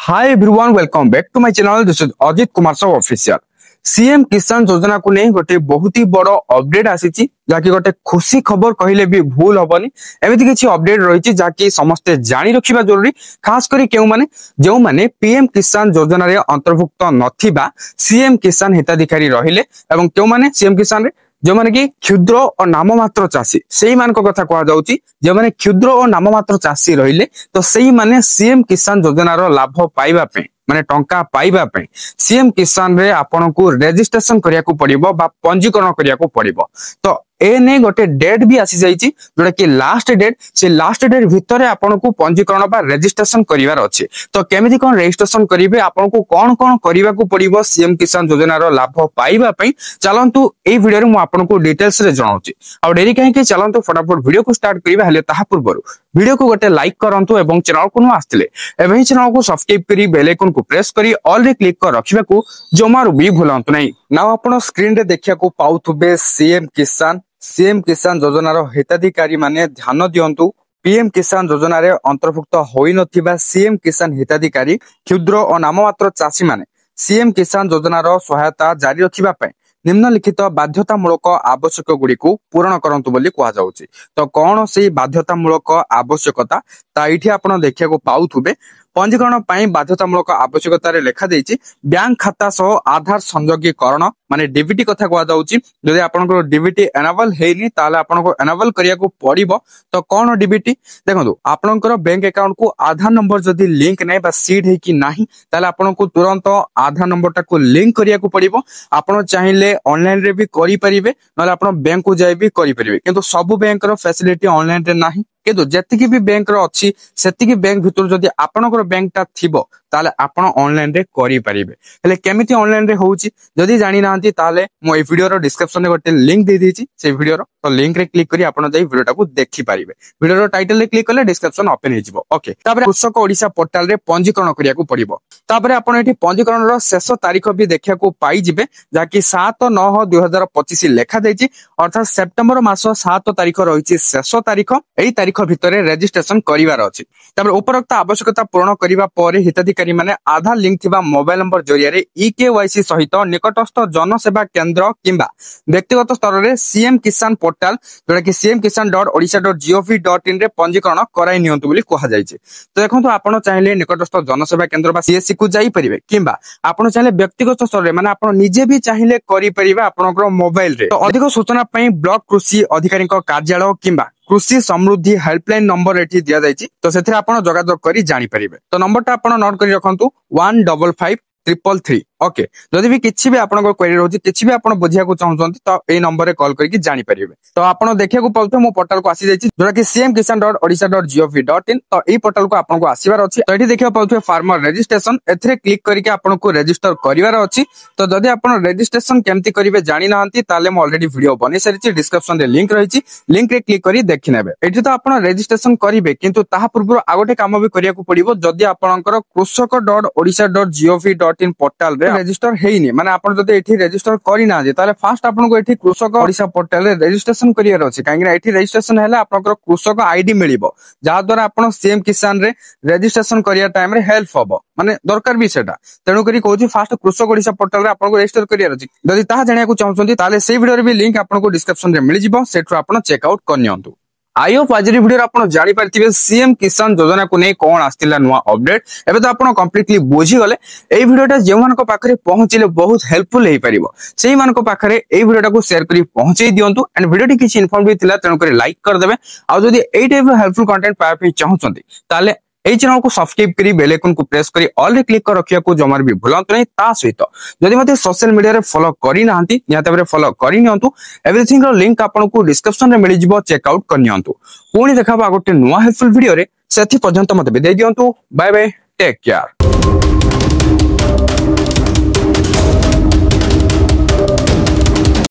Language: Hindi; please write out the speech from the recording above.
Hi everyone welcome back to my channel. This is Ajit Kumar Sahu official. CM Kisan Yojana को नहीं गोटे बहुत ही बड़ अपडेट आसी जाकि गोटे खुशी खबर कहले भी भूल हबनी। एमिति किछि अपडेट रही जाकि समस्ते जानी रखिबा जरूरी, खास करी केउ माने जो माने पीएम किसान योजना रे अंतर्भुक्त नथिबा सीएम किसान हिताधिकारी रहिले एवं केउ माने सीएम किसान रे जो माने कि क्षुद्र और नाममात्र चाषी सेही मान को कथा कहा जाउची। जो माने क्षुद्र और नाममात्र चाषी रहिले तो सेही माने सीएम किसान योजना रो लाभ पाइबा पे माने टंका पाइबा पे सीएम किसान रे आपन को रजिस्ट्रेशन करिया को पड़िबो बा पंजीकरण करिया को पड़िबो। तो ए ने गोटे डेट भी आसी जाइची जोटा कि लास्ट डेट, से लास्ट डेट भितर आपन को पंजीकरण बा रजिस्ट्रेशन करिवार अछि। तो केमिति कोन रजिस्ट्रेशन करिवे, आपन को कोन कोन करिवा को पड़िबो सीएम किसान योजना रो लाभ पाइबा पई, चलंतु ए वीडियो रे मु आपन को डिटेल्स रे जणाउची। आ डेरी काहे कि चलंतु फटाफट वीडियो को स्टार्ट करिबा। हले ताहा पूर्वरु वीडियो को गोटे लाइक करंतु एवं चैनल को नु आस्तिले एवं चैनल को सब्सक्राइब करी बेल आइकन को प्रेस करी ऑल रे क्लिक कर रखिबा को जमारु भी भूलंतु नै। नाउ आपण स्क्रीन रे देखिया को पाउथुबे सीएम किसान योजना रो हिताधिकारी माने ध्यान दियंतु। पीएम किसान योजना रे अंतर्भुक्त होई नथिबा सीएम किसान हिताधिकारी क्षुद्र और नाममात्र चाषी माने सीएम किसान योजना रो सहायता जारी रखिबा पे निम्नलिखित बाध्यतामूलक आवश्यक गुड़ी को पूर्ण करंतु बोली कहा जाउची। तो कौन से बाध्यतामूलक आवश्यकता ताइठी आपण देखिया को पाउथुबे। पंजीकरण पाई बाध्यतामूलक आवश्यकता रे लेखा देइची बैंक खाता सह आधार संयोगीकरण माने डीबीटी कथा कहा जाउची। जदि आपनको डीबीटी एनेबल हेनी ताले आपनको एनेबल करिया को पड़िबो। तो कौन डीबीटी देखंतु, आपनकर बैंक अकाउंट को आधार नंबर जदि लिंक नै बा सीड हे कि नाही ताले आपनको तुरंत आधार नंबर टा को लिंक करिया को पड़िबो। आपण चाहिले ऑनलाइन रे भी करि परिबे नले आपण बैंक को जाय भी करि परिबे, किंतु सब बैंक रो फैसिलिटी ऑनलाइन रे नाही। किंतु जेतिकी भी बैंक रो अछि सेतिकी बैंक भितर जदि आपनकर बैंक टा थिबो ताले आपण ऑनलाइन रे करि परिबे। हेले केमिति ऑनलाइन रे होउची जदि जानि नांती ताले मो ए वीडियो रो डिस्क्रिप्शन रे गोटे लिंक दे देछि। से वीडियो रो तो लिंक रे क्लिक करी आपण जाई वीडियो टा को देखि परिबे। वीडियो रो टाइटल रे क्लिक करले डिस्क्रिप्शन ओपन हे जिवो। ओके, तापर कृषक ओडिसा पोर्टल रे पंजीकरण करिया को पड़िबो। तापर आपण एठी पंजीकरण रो शेष तारीख भी देखिया को पाई जिवे जाकि 7/9/2025 लेखा देछि, अर्थात सेप्टेम्बर मास 7 तारीख रहिछि शेष तारीख। एई तारीख भितरे रजिस्ट्रेशन करिवार अछि। तापर उपरोक्त आवश्यकता पूर्ण करिवा परे हिताधिकारी माने आधार लिंक थिबा मोबाइल नंबर जरिया रे ईकेवाईसी सहित निकटस्थ जनसेवा केंद्र किंबा व्यक्तिगत स्तर रे सीएम किसान पोर्टल जोटा कि cm-kisan.odisha.gov.in रे पंजीकरण कराई नियंतु बोली कहा जायछि। तो देखंतु आपण चाहिले निकटस्थ जनसेवा केंद्र बा सीएससी को जाई परिबे किंबा आपण चाहिले व्यक्तिगत स्तर रे माने आपण निजे भी चाहिले करि परिबा आपनकर मोबाइल रे। तो अधिक सूचना पई ब्लॉक कृषि अधिकारी को कार्यालय किंबा कृषि समृद्धि हेल्पलाइन नंबर एठी दिया जायछि। तो सेथिरे आपण जोगाजोग करी जानि परिबे। तो नंबर टा आपण नोट करी रखंतु 155333। ओके, जदि भी किछि भी आपन को क्वेरी रहउछि, किछि भी आपन बुझिया को चाहउछंती तो ए नंबर रे कॉल करके जानि परिबे। तो आपन देखिया को पलतो मो पोर्टल को आसी जायछि जोटा कि cm-kisan.odisha.gov.in। तो ए पोर्टल को आपन को आसीबार अछि। तो एठी देखिया पलतो फार्मर रजिस्ट्रेशन, एथिरे क्लिक करके आपन को रजिस्टर करिवार अछि। तो जदि आपन रजिस्ट्रेशन केमति करिवे जानि नाहंती ताले म ऑलरेडी वीडियो बनि सारिछि, डिस्क्रिप्शन रे लिंक रहिछि, लिंक रे क्लिक करी देखि नेबे। एठी तो आपन रजिस्ट्रेशन करिवे किंतु ताहा पूर्व आगोटे काम भी करिया को पड़िबो। जदि आपनकर कृषक.odisha.gov.in पोर्टल रजिस्टर हेइनी माने आपण जदि एठी रजिस्टर करि ना जे ताले फास्ट आपन को एठी कृषक ओडिसा पोर्टल रे रजिस्ट्रेशन करियर अछि। काहेकि एठी रजिस्ट्रेशन हैला आपनकर कृषक आईडी मिलिबो, जा द्वारा आपण सीएम किसान रे रजिस्ट्रेशन करिया टाइम रे हेल्प होबो, माने दरकार भी सेटा। तेनु करी कहूची फास्ट कृषक ओडिसा पोर्टल रे आपन को रजिस्टर करियर अछि। जदि ताहा जानिया को चाहउछंती ताले सेही वीडियो रे भी लिंक आपन को डिस्क्रिप्शन रे मिलि जिवो, सेठु आपन चेक आउट करनियंतु। आई होप आज वीडियो आपण जानि पारथिबे सीएम किसान योजना को नै कोन आस्तिला नुवा अपडेट। एबे तो आपण कंप्लीटली बुझी गले। ए वीडियोटा जे मान को पाखरे पहुंचिले बहुत हेल्पफुल हेई परिबो, सेही मान को पाखरे ए वीडियोटा को शेयर करी पहुंचै दियंतु। एंड वीडियोटी किछि इन्फॉर्मेटिव थिला तेनु करी लाइक कर देबे। आ जदि एई टाइप हेल्पफुल कंटेंट पाए पे चाहउछंती ताले ए चैनल को सब्सक्राइब करी बेल आइकन को प्रेस करी ऑल रे क्लिक कर रखिया को जमार भी भूलंतु नै। ता सहित जदि मते सोशल मीडिया रे फॉलो करि नाहंती निहाते बरे फॉलो करि नियंतु। एवरीथिंग रो लिंक आपन को डिस्क्रिप्शन रे मिलि जिवो, चेक आउट कर नियंतु। पुणी देखाबा गोटे नुवा हेल्पफुल वीडियो रे। सेथि पर्यंत मते बिदाय दियंतु। Bye bye, take care.